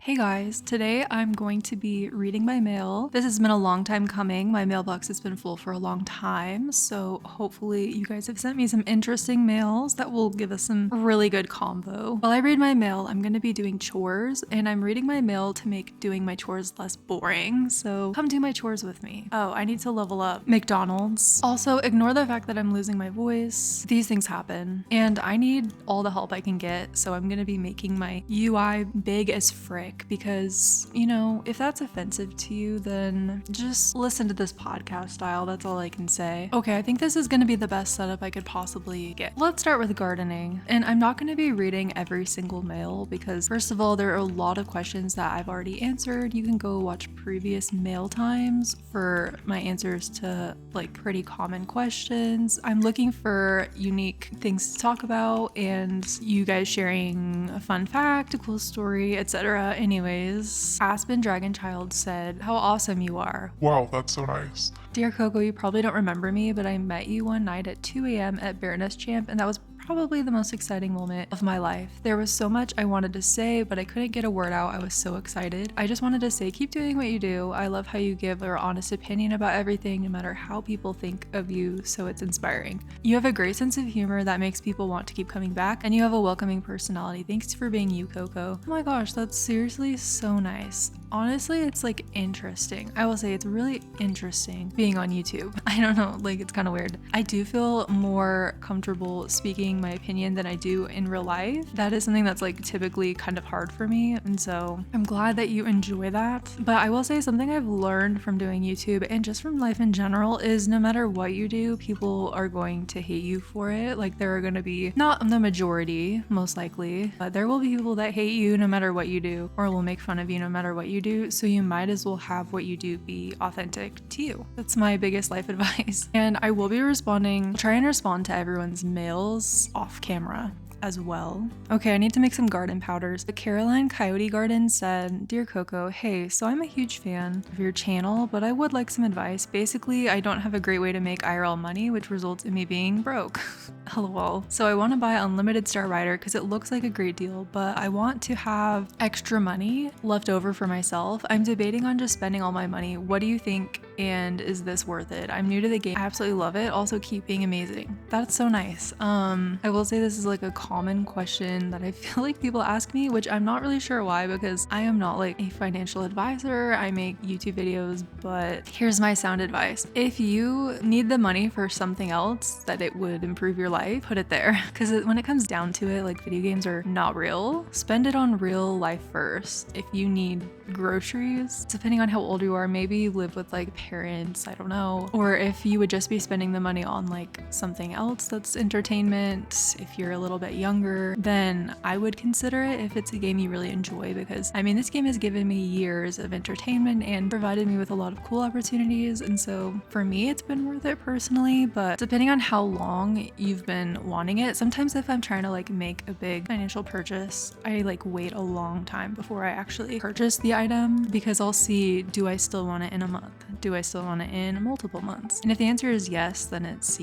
Hey guys, today I'm going to be reading my mail. This has been a long time coming. My mailbox has been full for a long time, so hopefully you guys have sent me some interesting mails that will give us some really good combo. While I read my mail, I'm going to be doing chores, and I'm reading my mail to make doing my chores less boring, so come do my chores with me. Oh, I need to level up McDonald's. Also, ignore the fact that I'm losing my voice. These things happen, and I need all the help I can get, so I'm going to be making my UI big as frick. Because, you know, if that's offensive to you, then just listen to this podcast style. That's all I can say. Okay, I think this is going to be the best setup I could possibly get. Let's start with gardening. And I'm not going to be reading every single mail because, first of all, there are a lot of questions that I've already answered. You can go watch previous mail times for my answers to like pretty common questions. I'm looking for unique things to talk about and you guys sharing a fun fact, a cool story, etc. Anyways, Aspen Dragonchild said, "How awesome you are." Wow, that's so nice. Dear Koko, you probably don't remember me, but I met you one night at 2 a.m. at Baroness Champ, and that was probably the most exciting moment of my life. There was so much I wanted to say, but I couldn't get a word out. I was so excited. I just wanted to say, keep doing what you do. I love how you give your honest opinion about everything, no matter how people think of you, so it's inspiring. You have a great sense of humor that makes people want to keep coming back, and you have a welcoming personality. Thanks for being you, Koko. Oh my gosh, that's seriously so nice. Honestly, it's like interesting. I will say it's really interesting being on YouTube. I don't know, like it's kind of weird. I do feel more comfortable speaking my opinion than I do in real life. That is something that's like typically kind of hard for me, and so I'm glad that you enjoy that. But I will say something I've learned from doing YouTube and just from life in general is no matter what you do, people are going to hate you for it. Like there are going to be, not the majority most likely, but there will be people that hate you no matter what you do or will make fun of you no matter what you do, so you might as well have what you do be authentic to you. That's my biggest life advice. And I will be try and respond to everyone's mails off camera as well. Okay, I need to make some garden powders. The Caroline Coyote Garden said, "Dear Koko, hey, so I'm a huge fan of your channel, but I would like some advice. Basically, I don't have a great way to make IRL money, which results in me being broke." LOL. So I want to buy Unlimited Star Rider because it looks like a great deal, but I want to have extra money left over for myself. I'm debating on just spending all my money. What do you think? And is this worth it? I'm new to the game. I absolutely love it. Also, keep being amazing. That's so nice. I will say this is like a common question that I feel like people ask me, which I'm not really sure why, because I am not like a financial advisor. I make YouTube videos, but here's my sound advice. If you need the money for something else that it would improve your life, put it there. Because when it comes down to it, like video games are not real. Spend it on real life first. If you need groceries, depending on how old you are, maybe you live with like parents, I don't know. Or if you would just be spending the money on like something else that's entertainment, if you're a little bit younger, then I would consider it if it's a game you really enjoy, because I mean, this game has given me years of entertainment and provided me with a lot of cool opportunities, and so for me it's been worth it personally. But depending on how long you've been wanting it, sometimes if I'm trying to like make a big financial purchase, I like wait a long time before I actually purchase the item, because I'll see, do I still want it in a month? Do I still want it in multiple months? And if the answer is yes, then it's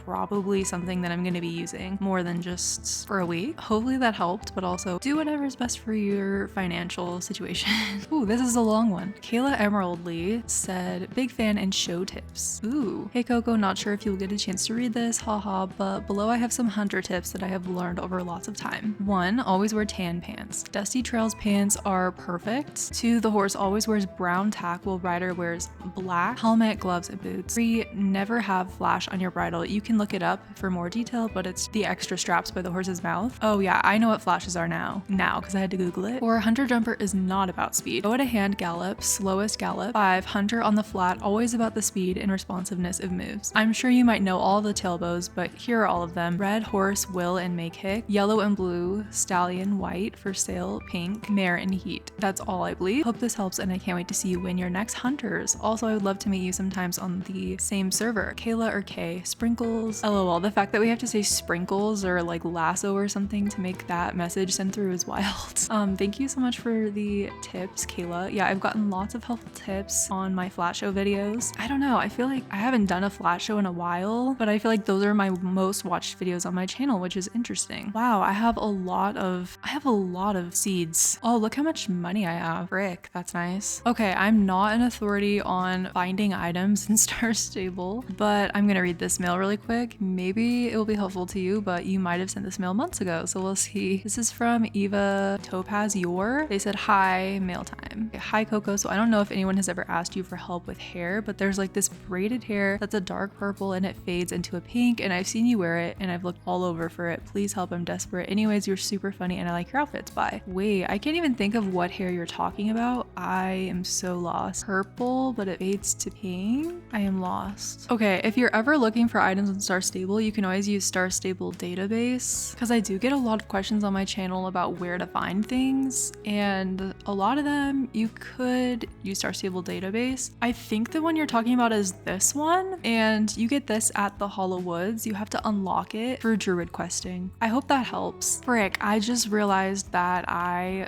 probably something that I'm going to be using more than just for a week. Hopefully that helped, but also do whatever is best for your financial situation. Ooh, this is a long one. Kayla Emerald Lee said, "Big fan and show tips." Ooh. Hey Koko, not sure if you'll get a chance to read this, haha, but below I have some hunter tips that I have learned over lots of time. 1, always wear tan pants. Dusty Trails pants are perfect. 2, the horse always wears brown tack while rider wears black helmet, gloves, and boots. 3, never have flash on your bridle. You can look it up for more detail, but it's the extra straps by the horse's mouth. Oh yeah, I know what flashes are now because I had to Google it. 4, hunter jumper is not about speed. Go at a hand gallop, slowest gallop. 5, hunter on the flat, always about the speed and responsiveness of moves. I'm sure you might know all the tailbows, but here are all of them. Red, horse, will, and make hick. Yellow and blue, stallion, white, for sale, pink, mare, and heat. That's all I believe. Hope this helps, and I can't wait to see you win your next hunters. Also, I would love to meet you sometimes on the same server. Kayla or Kay? Sprinkles. LOL. The fact that we have to say sprinkles or like lasso or something to make that message send through is wild. Thank you so much for the tips, Kayla. Yeah, I've gotten lots of helpful tips on my flat show videos. I don't know, I feel like I haven't done a flat show in a while, but I feel like those are my most watched videos on my channel, which is interesting. Wow, I have a lot of seeds. Oh, look how much money I have. Frick, that's nice. Okay, I'm not an authority on finding items in Star Stable, but I'm gonna read this mail really quick. Maybe it will be helpful to you, but you might have sent this mail months ago, so we'll see. This is from Eva Topaz Yor. They said, hi, mail time. Okay, hi, Coco. So I don't know if anyone has ever asked you for help with hair, but there's like this braided hair that's a dark purple and it fades into a pink, and I've seen you wear it and I've looked all over for it. Please help, I'm desperate. Anyways, you're super funny and I like your outfits. Bye. Wait, I can't even think of what hair you're talking about. I am so lost. Purple, but it fades to pink? I am lost. Okay, if you're ever looking for items on Star Stable, you can always use Star Stable database, because I do get a lot of questions on my channel about where to find things, and a lot of them you could use Star Stable database. I think the one you're talking about is this one, and you get this at the Hollow Woods. You have to unlock it for druid questing. I hope that helps. Frick, I just realized that I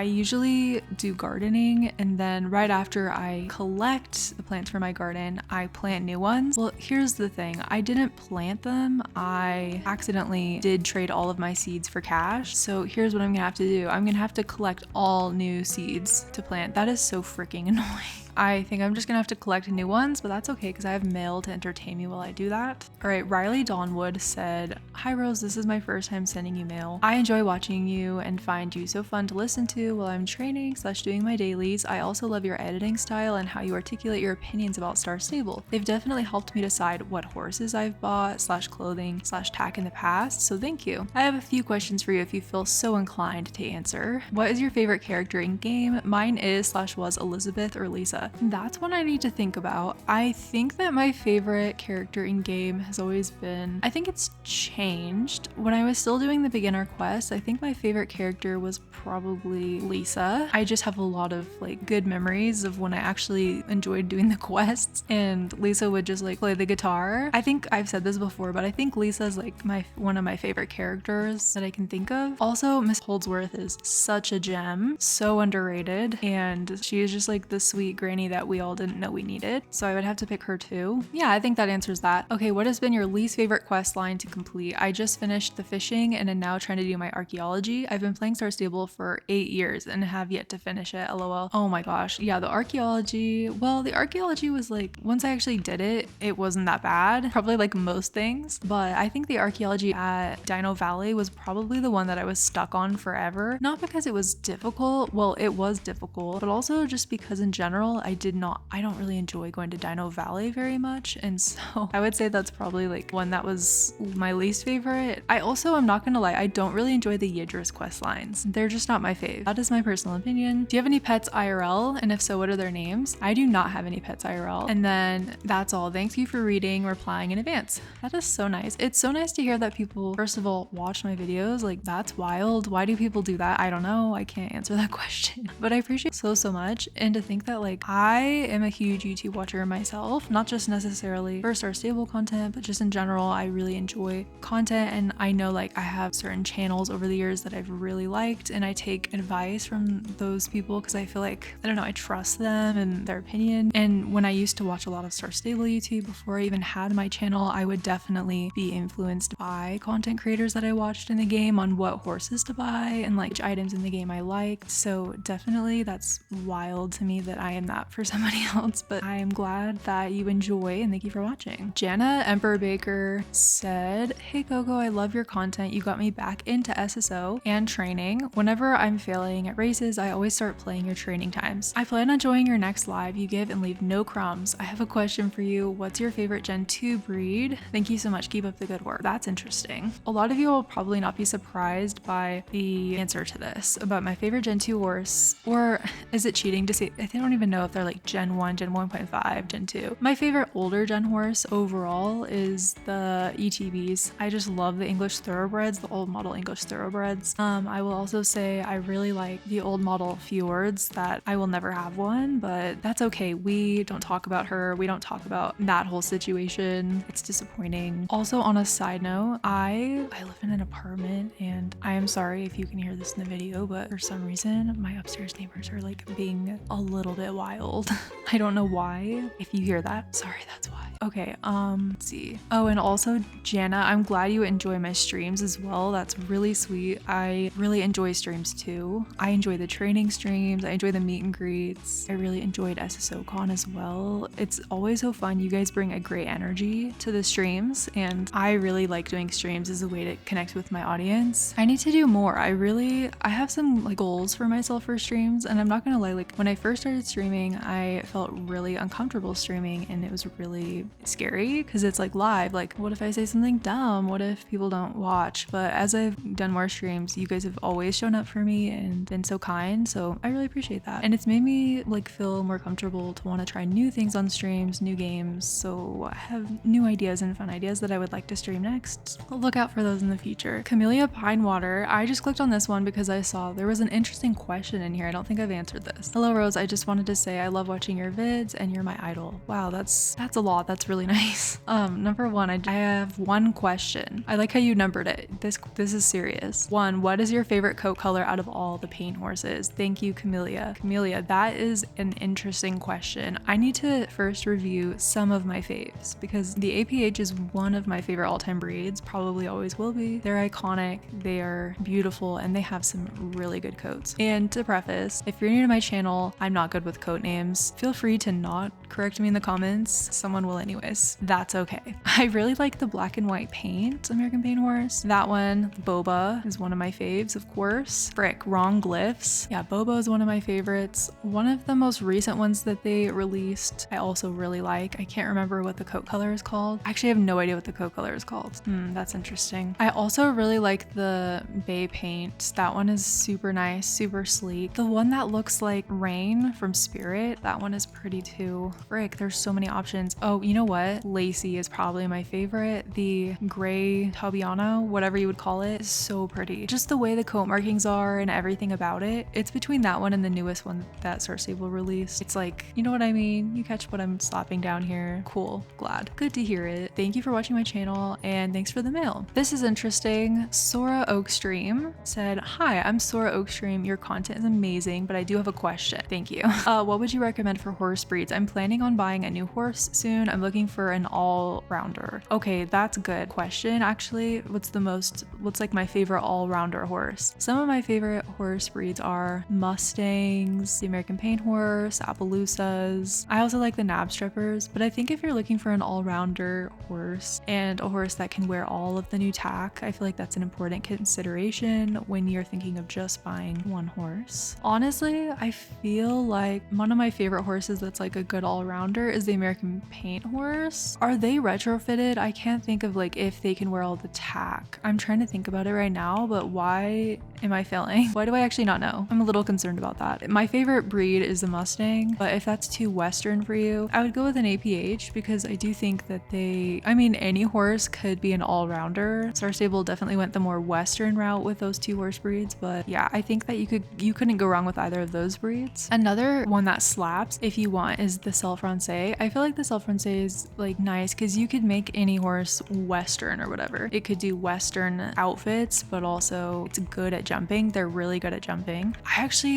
usually do gardening, and then right after I collect the plants for my garden, I plant new ones. Well, here's the thing. I didn't plant them. I accidentally did trade all of my seeds for cash. So here's what I'm gonna have to do. I'm gonna have to collect all new seeds to plant. That is so freaking annoying. I think I'm just gonna have to collect new ones, but that's okay because I have mail to entertain me while I do that. All right, Riley Dawnwood said, hi Rose, this is my first time sending you mail. I enjoy watching you and find you so fun to listen to while I'm training / doing my dailies. I also love your editing style and how you articulate your opinions about Star Stable. They've definitely helped me decide what horses I've bought / clothing / tack in the past, so thank you. I have a few questions for you if you feel so inclined to answer. What is your favorite character in game? Mine is / was Elizabeth or Lisa. That's one I need to think about. I think that my favorite character in game has always been, I think it's changed. When I was still doing the beginner quest, I think my favorite character was probably Lisa. I just have a lot of like good memories of when I actually enjoyed doing the quests and Lisa would just like play the guitar. I think I've said this before, but I think Lisa's like one of my favorite characters that I can think of. Also, Miss Holdsworth is such a gem, so underrated, and she is just like the sweet granny that we all didn't know we needed. So I would have to pick her too. Yeah, I think that answers that. Okay, what has been your least favorite quest line to complete? I just finished the fishing and am now trying to do my archaeology. I've been playing Star Stable for 8 years and have yet to finish it, lol. Oh my gosh. Yeah, the archaeology was like, once I actually did it, it wasn't that bad. Probably like most things, but I think the archaeology at Dino Valley was probably the one that I was stuck on forever. Not because it was difficult. Well, it was difficult, but also just because in general, I don't really enjoy going to Dino Valley very much, and so I would say that's probably like one that was my least favorite. I also, I'm not gonna lie, I don't really enjoy the Yidris quest lines. They're just not my fave. That is my personal opinion. Do you have any pets IRL? And if so, what are their names? I do not have any pets IRL. And then that's all. Thank you for reading, replying in advance. That is so nice. It's so nice to hear that people, first of all, watch my videos. Like, that's wild. Why do people do that? I don't know. I can't answer that question, but I appreciate it so much. And to think that like I am a huge YouTube watcher myself, not just necessarily for Star Stable content, but just in general. I really enjoy content, and I know like I have certain channels over the years that I've really liked, and I take advice from those people because I feel like, I don't know, I trust them and their opinion. And when I used to watch a lot of Star Stable YouTube before I even had my channel, I would definitely be influenced by content creators that I watched in the game on what horses to buy and like which items in the game I liked. So definitely that's wild to me that I am that for somebody else, but I am glad that you enjoy, and thank you for watching. Jana Emperor Baker said, hey Coco, I love your content. You got me back into SSO and training. Whenever I'm failing at races, I always start playing your training times. I plan on joining your next live. You give and leave no crumbs. I have a question for you. What's your favorite Gen 2 breed? Thank you so much. Keep up the good work. That's interesting. A lot of you will probably not be surprised by the answer to this about my favorite Gen 2 horse, or is it cheating to say, I don't even know if both are like Gen 1, Gen 1.5, Gen 2. My favorite older gen horse overall is the ETBs. I just love the English thoroughbreds, the old model English thoroughbreds. I will also say I really like the old model fjords that I will never have one, but that's okay. We don't talk about her. We don't talk about that whole situation. It's disappointing. Also, on a side note, I live in an apartment, and I am sorry if you can hear this in the video, but for some reason my upstairs neighbors are like being a little bit wild. I don't know why. If you hear that, sorry, that's why. Okay, let's see. Oh, and also Jana, I'm glad you enjoy my streams as well. That's really sweet. I really enjoy streams too. I enjoy the training streams. I enjoy the meet and greets. I really enjoyed SSOCon as well. It's always so fun. You guys bring a great energy to the streams, and I really like doing streams as a way to connect with my audience. I need to do more. I have some like goals for myself for streams, and I'm not gonna lie, like when I first started streaming, I felt really uncomfortable streaming, and it was really scary because it's like live. Like, what if I say something dumb? What if people don't watch? But as I've done more streams, you guys have always shown up for me and been so kind, so I really appreciate that. And it's made me like feel more comfortable to want to try new things on streams, new games, so I have new ideas and fun ideas that I would like to stream next. I'll look out for those in the future. Camellia Pinewater, I just clicked on this one because I saw there was an interesting question in here. I don't think I've answered this. Hello Rose, I just wanted to say I love watching your vids and you're my idol. Wow, that's a lot. That's really nice. Number one, I have one question. I like how you numbered it. This is serious. One, what is your favorite coat color out of all the paint horses? Thank you, Camellia. Camellia, that is an interesting question. I need to first review some of my faves because the APH is one of my favorite all-time breeds, probably always will be. They're iconic, they are beautiful, and they have some really good coats. And to preface, if you're new to my channel, I'm not good with coat names. Feel free to not correct me in the comments. Someone will anyways. That's okay. I really like the black and white paint American Paint Horse. That one, Boba, is one of my faves, of course. Frick, wrong glyphs. Yeah, Boba is one of my favorites. One of the most recent ones that they released, I also really like. I can't remember what the coat color is called. I actually have no idea what the coat color is called. That's interesting. I also really like the Bay paint. That one is super nice, super sleek. The one that looks like Rain from Spirit, that one is pretty too. Frick, there's so many options. Oh, you know what? Lacey is probably my favorite. The gray Tabiano, whatever you would call it, is so pretty. Just the way the coat markings are and everything about it. It's between that one and the newest one that Star Stable released. It's like, you know what I mean? You catch what I'm slapping down here. Cool. Glad. Good to hear it. Thank you for watching my channel and thanks for the mail. This is interesting. Sora Oakstream said, hi, I'm Sora Oakstream. Your content is amazing, but I do have a question. Thank you. What would you recommend for horse breeds? I'm planning on buying a new horse soon. I'm looking for an all-rounder. Okay, that's a good question. Actually, what's like my favorite all-rounder horse? Some of my favorite horse breeds are Mustangs, the American Paint Horse, Appaloosas. I also like the Nab Strippers, but I think if you're looking for an all-rounder horse and a horse that can wear all of the new tack, I feel like that's an important consideration when you're thinking of just buying one horse. Honestly, I feel like one of my favorite horses that's like a good all-rounder is the American Paint Horse. Are they retrofitted? I can't think of like if they can wear all the tack. I'm trying to think about it right now, but why am I failing? Why do I actually not know? I'm a little concerned about that. My favorite breed is the Mustang, but if that's too Western for you, I would go with an APH because I do think that any horse could be an all-rounder. Star Stable definitely went the more Western route with those two horse breeds, but yeah, I think that you couldn't go wrong with either of those breeds. Another one that slaps if you want is the Selle Francais. I feel like the Selle Francais is like nice because you could make any horse Western or whatever. It could do Western outfits, but also it's good at jumping. They're really good at jumping.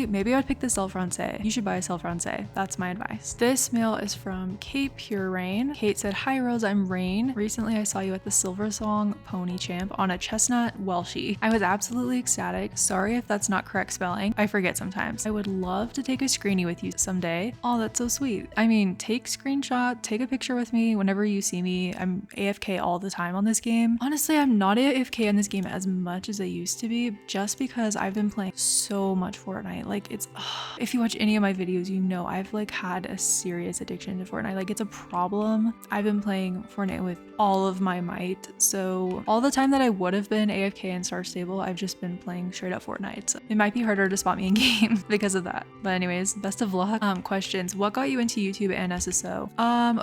Maybe I would pick the Selle Francais. You should buy a Selle Francais. That's my advice. This mail is from Kate Pure Rain. Kate said, hi Rose, I'm Rain. Recently I saw you at the Silver Song Pony Champ on a chestnut Welshie. I was absolutely ecstatic. Sorry if that's not correct spelling. I forget sometimes. I would love to take a screenie with you someday. Oh, that's so sweet. I mean, take screenshot, take a picture with me whenever you see me. I'm AFK all the time on this game. Honestly, I'm not AFK on this game as much as I used to be just because I've been playing so much Fortnite. Like if you watch any of my videos, you know I've like had a serious addiction to Fortnite. Like it's a problem. I've been playing Fortnite with all of my might. So all the time that I would have been AFK and Star Stable, I've just been playing straight up Fortnite. So it might be harder to spot me in game because of that. But anyways, best of luck. questions. What got you into YouTube and SSO?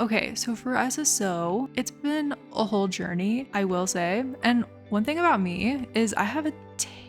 Okay, so for SSO, it's been a whole journey, I will say. And one thing about me is I have a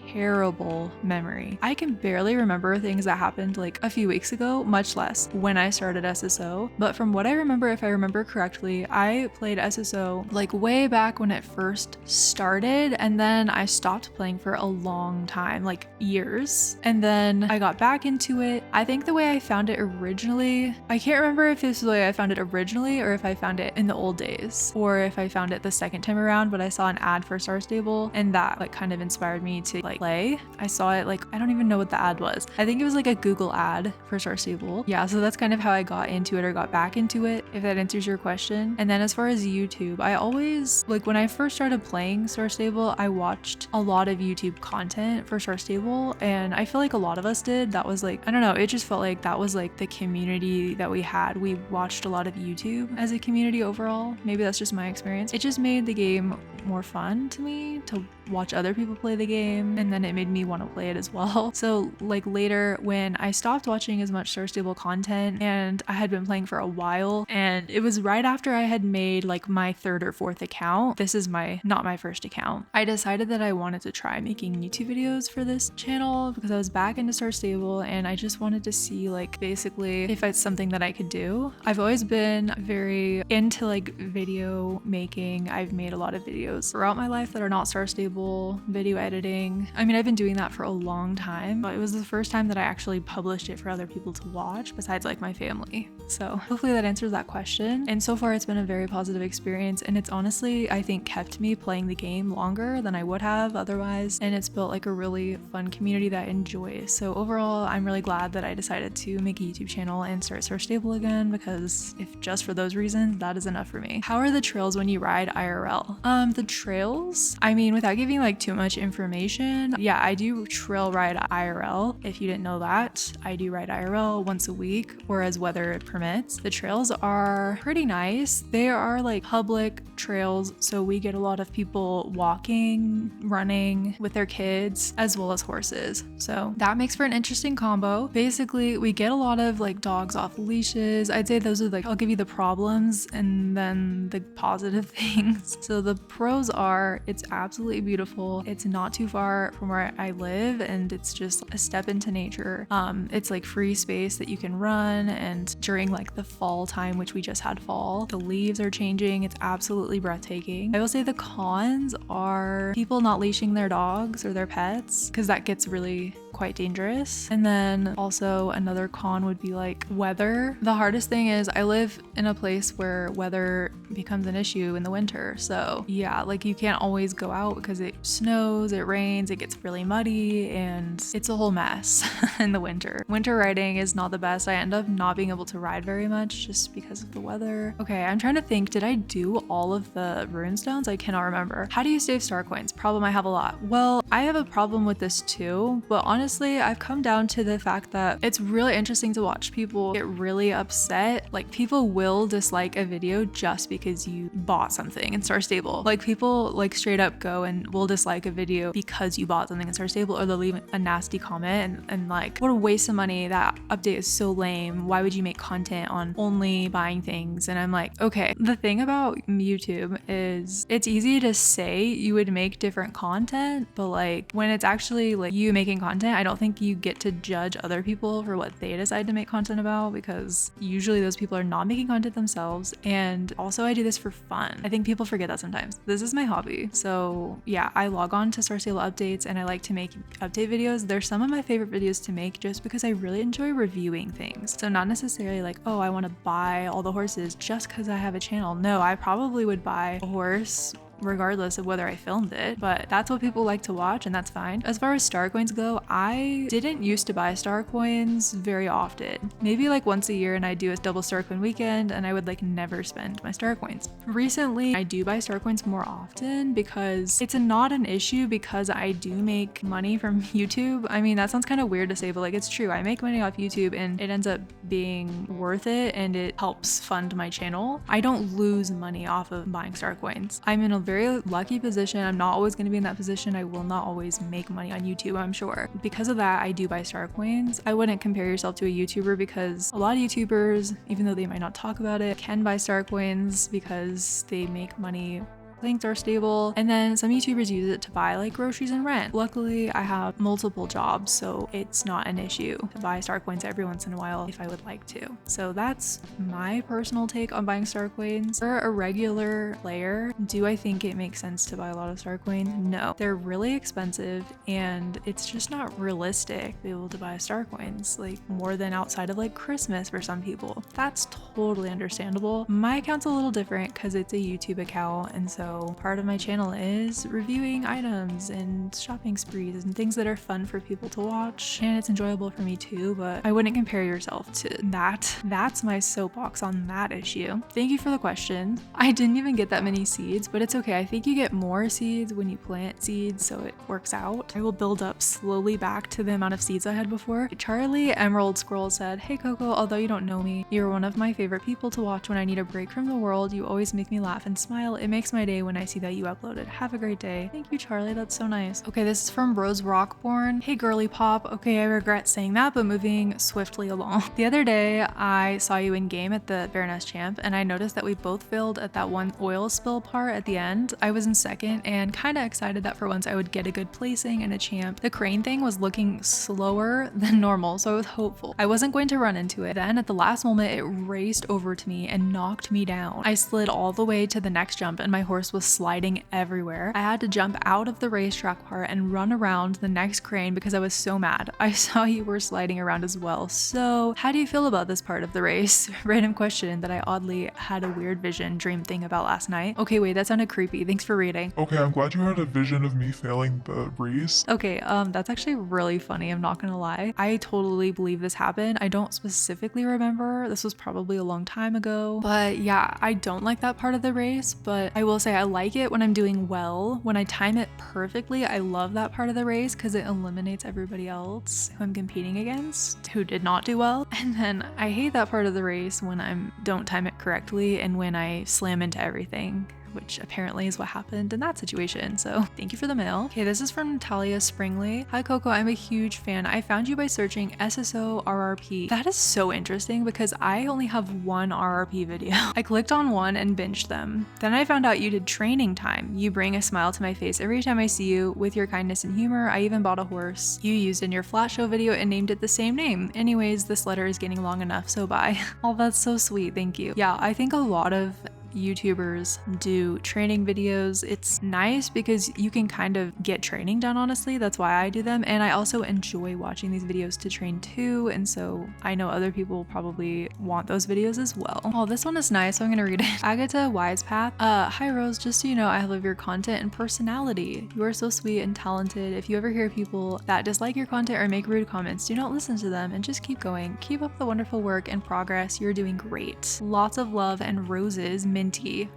terrible memory. I can barely remember things that happened like a few weeks ago, much less when I started SSO. But from what I remember, if I remember correctly, I played SSO like way back when it first started, and then I stopped playing for a long time, like years. And then I got back into it. I think the way I found it originally, I can't remember if this is the way I found it originally or if I found it in the old days or if I found it the second time around, but I saw an ad for Star Stable and that like kind of inspired me to like play. I saw it like, I don't even know what the ad was. I think it was like a Google ad for Star Stable. Yeah, so that's kind of how I got into it or got back into it, if that answers your question. And then as far as YouTube, I always, like when I first started playing Star Stable, I watched a lot of YouTube content for Star Stable, and I feel like a lot of us did. That was like, I don't know, it just felt like that was like the community that we had. We watched a lot of YouTube as a community overall. Maybe that's just my experience. It just made the game more fun to me to watch other people play the game, and then it made me want to play it as well. So like later when I stopped watching as much Star Stable content and I had been playing for a while, and it was right after I had made like my third or fourth account. This is not my first account. I decided that I wanted to try making YouTube videos for this channel because I was back into Star Stable and I just wanted to see like basically if it's something that I could do. I've always been very into like video making. I've made a lot of videos throughout my life that are not Star Stable, video editing. I mean, I've been doing that for a long time, but it was the first time that I actually published it for other people to watch besides like my family. So hopefully that answers that question. And so far it's been a very positive experience, and it's honestly, I think, kept me playing the game longer than I would have otherwise. And it's built like a really fun community that I enjoy. So overall, I'm really glad that I decided to make a YouTube channel and start Star Stable again, because if just for those reasons, that is enough for me. How are the trails when you ride IRL? The trails, I mean, without giving like too much information, yeah, I do trail ride IRL. If you didn't know that, I do ride IRL once a week or as weather permits. The trails are pretty nice. They are like public trails, so we get a lot of people walking, running with their kids, as well as horses. So that makes for an interesting combo. Basically, we get a lot of like dogs off leashes. I'd say those are like, I'll give you the problems and then the positive things. So the pros are, it's absolutely beautiful. It's not too far from where I live, and it's just a step into nature. It's like free space that you can run, and during like the fall time, which we just had fall, the leaves are changing. It's absolutely breathtaking. I will say the cons are people not leashing their dogs or their pets, because that gets really quite dangerous. And then also another con would be like weather. The hardest thing is I live in a place where weather becomes an issue in the winter. So yeah, like you can't always go out because it snows, it rains, it gets really muddy, and it's a whole mess in the winter. Winter riding is not the best. I end up not being able to ride very much just because of the weather. Okay, I'm trying to think, did I do all of the runestones? I cannot remember. How do you save star coins? Problem I have a lot. Well, I have a problem with this too, but honestly, I've come down to the fact that it's really interesting to watch people get really upset. Like people will dislike a video just because you bought something in Star Stable. Like people like straight up go and will dislike a video because you bought something in Star Stable, or they'll leave a nasty comment and like, what a waste of money. That update is so lame. Why would you make content on only buying things? And I'm like, okay, the thing about YouTube is it's easy to say you would make different content, but like when it's actually like you making content, I don't think you get to judge other people for what they decide to make content about, because usually those people are not making content themselves. And also I do this for fun. I think people forget that sometimes. This is my hobby. So yeah, I log on to Star Stable updates and I like to make update videos. They're some of my favorite videos to make just because I really enjoy reviewing things. So not necessarily like, oh, I want to buy all the horses just because I have a channel. No, I probably would buy a horse regardless of whether I filmed it, but that's what people like to watch, and that's fine. As far as star coins go, I didn't used to buy star coins very often. Maybe like once a year, and I do a double star coin weekend, and I would like never spend my star coins. Recently, I do buy star coins more often because it's not an issue, because I do make money from YouTube. I mean, that sounds kind of weird to say, but like it's true. I make money off YouTube and it ends up being worth it, and it helps fund my channel. I don't lose money off of buying star coins. I'm in a very lucky position. I'm not always going to be in that position. I will not always make money on YouTube, I'm sure. Because of that, I do buy star coins. I wouldn't compare yourself to a YouTuber because a lot of YouTubers, even though they might not talk about it, can buy star coins because they make money. Things are stable, and then some YouTubers use it to buy like groceries and rent. Luckily, I have multiple jobs, so it's not an issue to buy star coins every once in a while if I would like to. So that's my personal take on buying star coins. For a regular player, do I think it makes sense to buy a lot of star coins? No, they're really expensive and it's just not realistic to be able to buy star coins like more than outside of like Christmas for some people. That's totally understandable. My account's a little different because it's a YouTube account, and so part of my channel is reviewing items and shopping sprees and things that are fun for people to watch, and it's enjoyable for me too, but I wouldn't compare yourself to that. That's my soapbox on that issue. Thank you for the question. I didn't even get that many seeds, but it's okay. I think you get more seeds when you plant seeds, so it works out. I will build up slowly back to the amount of seeds I had before. Charlie Emerald Scroll said, "Hey Coco, although you don't know me, you're one of my favorite people to watch when I need a break from the world. You always make me laugh and smile. It makes my day when I see that you uploaded. Have a great day." Thank you, Charlie. That's so nice. Okay, this is from Rose Rockborn. "Hey girly pop. Okay, I regret saying that, but moving swiftly along. The other day, I saw you in game at the Baroness Champ, and I noticed that we both failed at that one oil spill part at the end. I was in second and kind of excited that for once I would get a good placing and a champ. The crane thing was looking slower than normal, so I was hopeful. I wasn't going to run into it. Then at the last moment, it raced over to me and knocked me down. I slid all the way to the next jump and my horse was sliding everywhere. I had to jump out of the racetrack part and run around the next crane because I was so mad. I saw you were sliding around as well. So how do you feel about this part of the race?" Random question that I oddly had a weird vision dream thing about last night. Okay, wait, that sounded creepy. Thanks for reading. Okay, I'm glad you had a vision of me failing the race. Okay, that's actually really funny. I'm not gonna lie. I totally believe this happened. I don't specifically remember. This was probably a long time ago. But yeah, I don't like that part of the race, but I will say I like it when I'm doing well. When I time it perfectly, I love that part of the race because it eliminates everybody else who I'm competing against who did not do well. And then I hate that part of the race when I don't time it correctly and when I slam into everything, which apparently is what happened in that situation. So thank you for the mail. Okay, this is from Natalia Springley. "Hi Coco, I'm a huge fan. I found you by searching SSO RRP. That is so interesting because I only have one RRP video. I clicked on one and binged them. Then I found out you did training time. You bring a smile to my face every time I see you with your kindness and humor. I even bought a horse you used in your flat show video and named it the same name. Anyways, this letter is getting long enough, so bye." Oh, that's so sweet. Thank you. Yeah, I think a lot of YouTubers do training videos. It's nice because you can kind of get training done, honestly. That's why I do them. And I also enjoy watching these videos to train too. And so I know other people probably want those videos as well. Oh, this one is nice, so I'm gonna read it. Agatha Wisepath. "Hi Rose, just so you know, I love your content and personality. You are so sweet and talented. If you ever hear people that dislike your content or make rude comments, do not listen to them and just keep going. Keep up the wonderful work and progress. You're doing great. Lots of love and roses, Minty."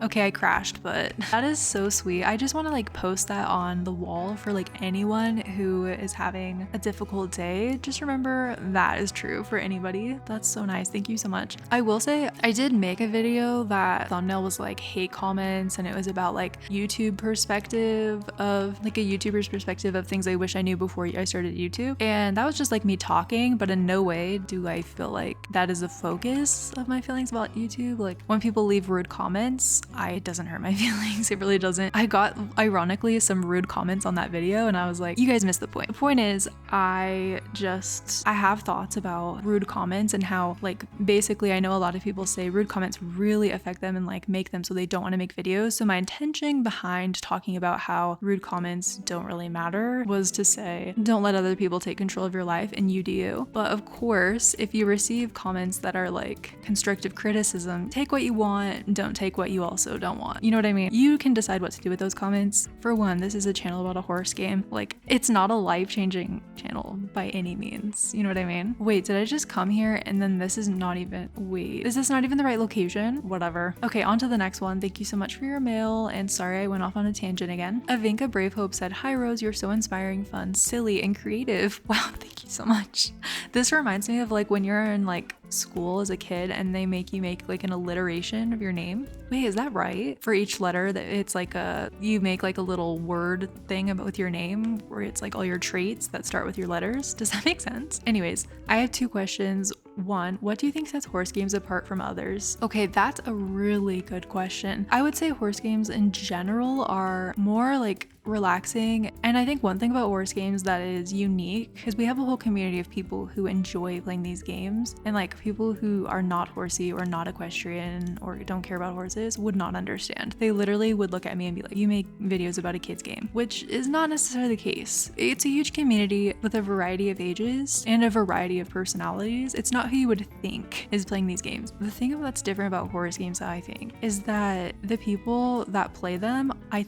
Okay, I crashed, but that is so sweet. I just want to like post that on the wall for like anyone who is having a difficult day. Just remember that is true for anybody. That's so nice. Thank you so much. I will say I did make a video that thumbnail was like hate comments, and it was about like YouTube perspective of like a YouTuber's perspective of things I wish I knew before I started YouTube. And that was just like me talking, but in no way do I feel like that is a focus of my feelings about YouTube. Like when people leave rude comments, it doesn't hurt my feelings. It really doesn't. I got, ironically, some rude comments on that video and I was like, you guys missed the point. The point is, I have thoughts about rude comments and how like basically I know a lot of people say rude comments really affect them and like make them so they don't want to make videos. So my intention behind talking about how rude comments don't really matter was to say, don't let other people take control of your life and you do you. But of course, if you receive comments that are like constructive criticism, take what you want, don't take what you also don't want. You know what I mean? You can decide what to do with those comments. For one, this is a channel about a horse game. Like, it's not a life-changing channel by any means. You know what I mean? Wait, did I just come here and then this is not even, wait, is this not even the right location? Whatever. Okay, on to the next one. Thank you so much for your mail, and sorry I went off on a tangent again. Avinka Bravehope said, "Hi Rose, you're so inspiring, fun, silly, and creative." Wow, thank you so much. This reminds me of like when you're in like school as a kid and they make you make like an alliteration of your name. Wait, is that right? For each letter that it's like you make like a little word thing about with your name where it's like all your traits that start with your letters. Does that make sense? Anyways, I have 2 questions. One, what do you think sets horse games apart from others? Okay, that's a really good question. I would say horse games in general are more like relaxing. And I think one thing about horse games that is unique is we have a whole community of people who enjoy playing these games, and like people who are not horsey or not equestrian or don't care about horses would not understand. They literally would look at me and be like, you make videos about a kid's game, which is not necessarily the case. It's a huge community with a variety of ages and a variety of personalities. It's not who you would think is playing these games. The thing that's different about horse games, I think, is that the people that play them, I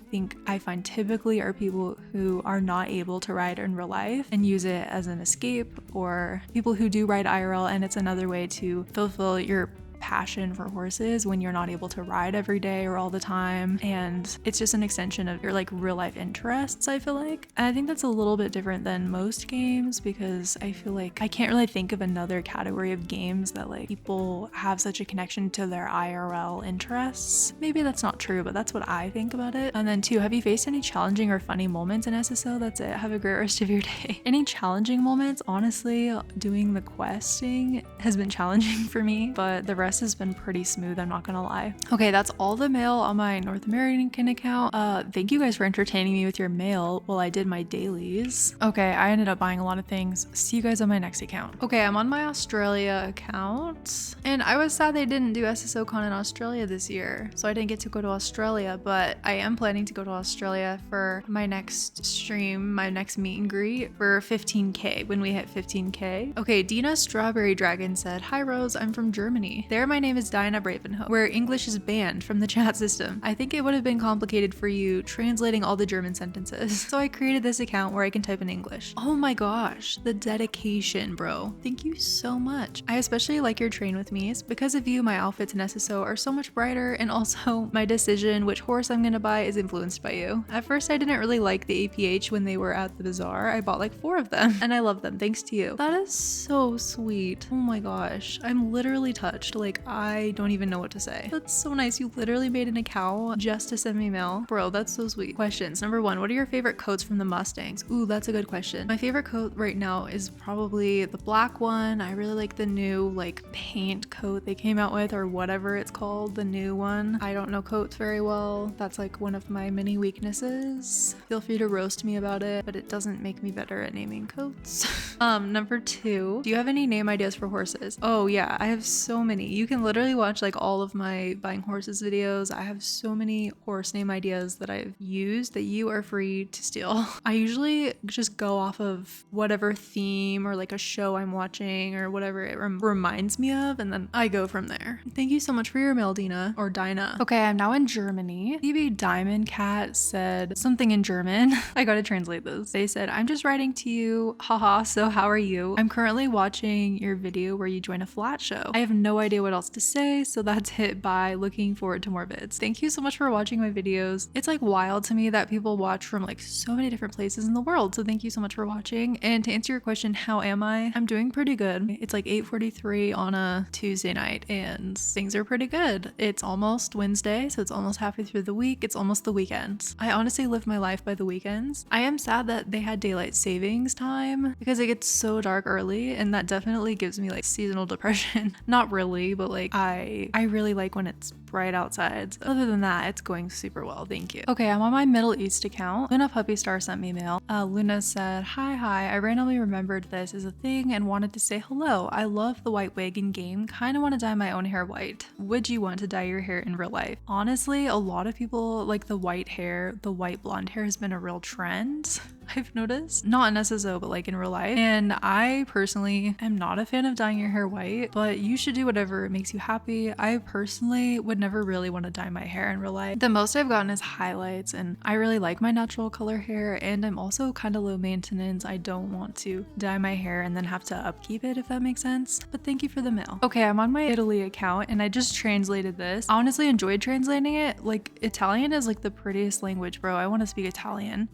find typically are people who are not able to ride in real life and use it as an escape, or people who do ride IRL and it's another way to fulfill your passion for horses when you're not able to ride every day or all the time, and it's just an extension of your like real life interests, I feel like. And I think that's a little bit different than most games because I feel like I can't really think of another category of games that like people have such a connection to their IRL interests. Maybe that's not true, but that's what I think about it. And then 2, have you faced any challenging or funny moments in SSO? That's it. Have a great rest of your day. Any challenging moments? Honestly, doing the questing has been challenging for me, but the rest has been pretty smooth, I'm not gonna lie. Okay, that's all the mail on my North American account. Thank you guys for entertaining me with your mail while I did my dailies. Okay, I ended up buying a lot of things. See you guys on my next account. Okay, I'm on my Australia account, and I was sad they didn't do SSO Con in Australia this year, so I didn't get to go to Australia, but I am planning to go to Australia for my next stream, my next meet and greet for 15k, when we hit 15k. Okay, Dina Strawberry Dragon said, "Hi Rose, I'm from Germany. There my name is Dinah Bravenhope, where English is banned from the chat system. I think it would have been complicated for you translating all the German sentences. So I created this account where I can type in English." Oh my gosh, the dedication, bro. Thank you so much. I especially like your train with me's. Because of you, my outfits in SSO are so much brighter, and also my decision which horse I'm gonna buy is influenced by you. At first I didn't really like the APH when they were at the bazaar. I bought like 4 of them and I love them thanks to you. That is so sweet. Oh my gosh, I'm literally touched. Like, I don't even know what to say. That's so nice. You literally made an account just to send me mail. Bro, that's so sweet. Questions. Number 1, what are your favorite coats from the Mustangs? Ooh, that's a good question. My favorite coat right now is probably the black one. I really like the new like paint coat they came out with, or whatever it's called, the new one. I don't know coats very well. That's like one of my many weaknesses. Feel free to roast me about it, but it doesn't make me better at naming coats. Number 2, do you have any name ideas for horses? Oh yeah, I have so many. You can literally watch like all of my buying horses videos. I have so many horse name ideas that I've used that you are free to steal. I usually just go off of whatever theme or like a show I'm watching or whatever it reminds me of, and then I go from there. Thank you so much for your mail, Dina, or Dinah. Okay, I'm now in Germany. Phoebe Diamond Cat said something in German. I gotta translate this. They said, "I'm just writing to you. Haha, so how are you? I'm currently watching your video where you join a flat show. I have no idea what else to say, so that's it. Bye. Looking forward to more vids." Thank you so much for watching my videos. It's like wild to me that people watch from like so many different places in the world, so thank you so much for watching. And to answer your question, how am I? I'm doing pretty good. It's like 8:43 on a Tuesday night and things are pretty good. It's almost Wednesday, so it's almost halfway through the week. It's almost the weekend. I honestly live my life by the weekends. I am sad that they had daylight savings time because it gets so dark early, and that definitely gives me like seasonal depression. Not really, but like I really like when it's bright outside. So other than that, it's going super well. Thank you. Okay, I'm on my Middle East account. Luna Puppy Star sent me mail. Luna said, hi, I randomly remembered this is a thing and wanted to say hello. I love the white wig in game. Kind of want to dye my own hair white. Would you want to dye your hair in real life? Honestly, a lot of people like the white hair. The white blonde hair has been a real trend, I've noticed. Not in SSO, but like in real life. And I personally am not a fan of dyeing your hair white, but you should do whatever whatever makes you happy. I personally would never really want to dye my hair in real life. The most I've gotten is highlights, and I really like my natural color hair, and I'm also kind of low maintenance. I don't want to dye my hair and then have to upkeep it, if that makes sense. But thank you for the mail. Okay, I'm on my Italy account and I just translated this. I honestly enjoyed translating it. Like, Italian is like the prettiest language, bro. I want to speak Italian.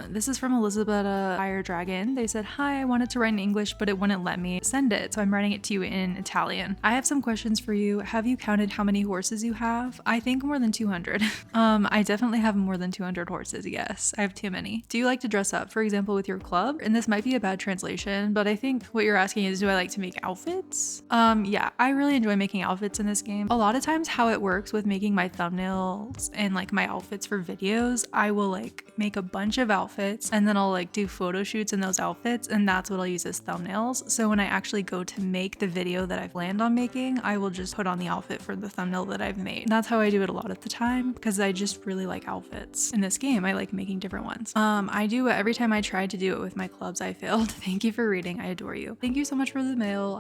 This is from Elizabeth Fire Dragon. They said, hi, I wanted to write in English, but it wouldn't let me send it, so I'm writing it to you in Italian. I have some questions for you. Have you counted how many horses you have? I think more than 200. I definitely have more than 200 horses, yes. I have too many. Do you like to dress up, for example, with your club? And this might be a bad translation, but I think what you're asking is, do I like to make outfits? Yeah, I really enjoy making outfits in this game. A lot of times how it works with making my thumbnails and like my outfits for videos, I will like make a bunch of outfits and then I'll like do photo shoots in those outfits, and that's what I'll use as thumbnails. So when I actually go to make the video that I've planned on making, I will just put on the outfit for the thumbnail that I've made. That's how I do it a lot of the time, because I just really like outfits. In this game, I like making different ones. I do it every time I tried to do it with my clubs, I failed. Thank you for reading. I adore you. Thank you so much for the mail.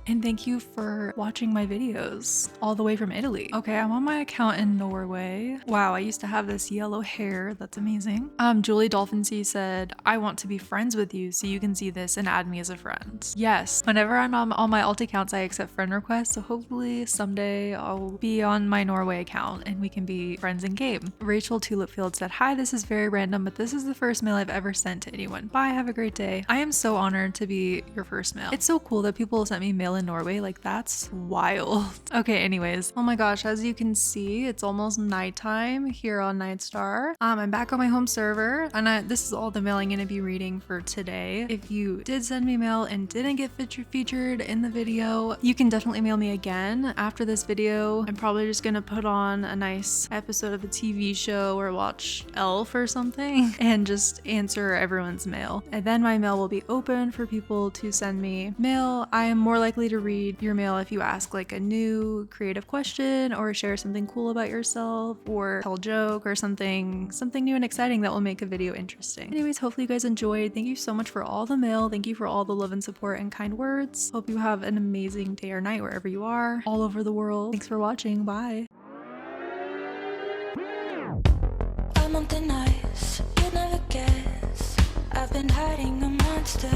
And thank you for watching my videos all the way from Italy. Okay, I'm on my account in Norway. Wow, I used to have this yellow hair. That's amazing. Julie Dolphin C said, I want to be friends with you so you can see this and add me as a friend. Yes, whenever I'm on all my alt accounts, I accept friend requests. So hopefully someday I'll be on my Norway account and we can be friends in game. Rachel Tulipfield said, hi, this is very random, but this is the first mail I've ever sent to anyone. Bye, have a great day. I am so honored to be your first mail. It's so cool that people sent me mail in Norway. Like, that's wild. Okay, anyways. Oh my gosh, as you can see, it's almost nighttime here on Nightstar. I'm back on my home server, and this is all the mail I'm gonna be reading for today. If you did send me mail and didn't get featured in the video, you can definitely mail me again. After this video, I'm probably just gonna put on a nice episode of a TV show or watch Elf or something and just answer everyone's mail. And then my mail will be open for people to send me mail. I am more likely to read your mail if you ask like a new creative question or share something cool about yourself or tell a joke or something new and exciting that will make a video interesting. Anyways, hopefully you guys enjoyed. Thank you so much for all the mail. Thank you for all the love and support and kind words. Hope you have an amazing day or night wherever you are, all over the world. Thanks for watching. Bye. I'm on thin ice, you'd never guess. I've been hiding a monster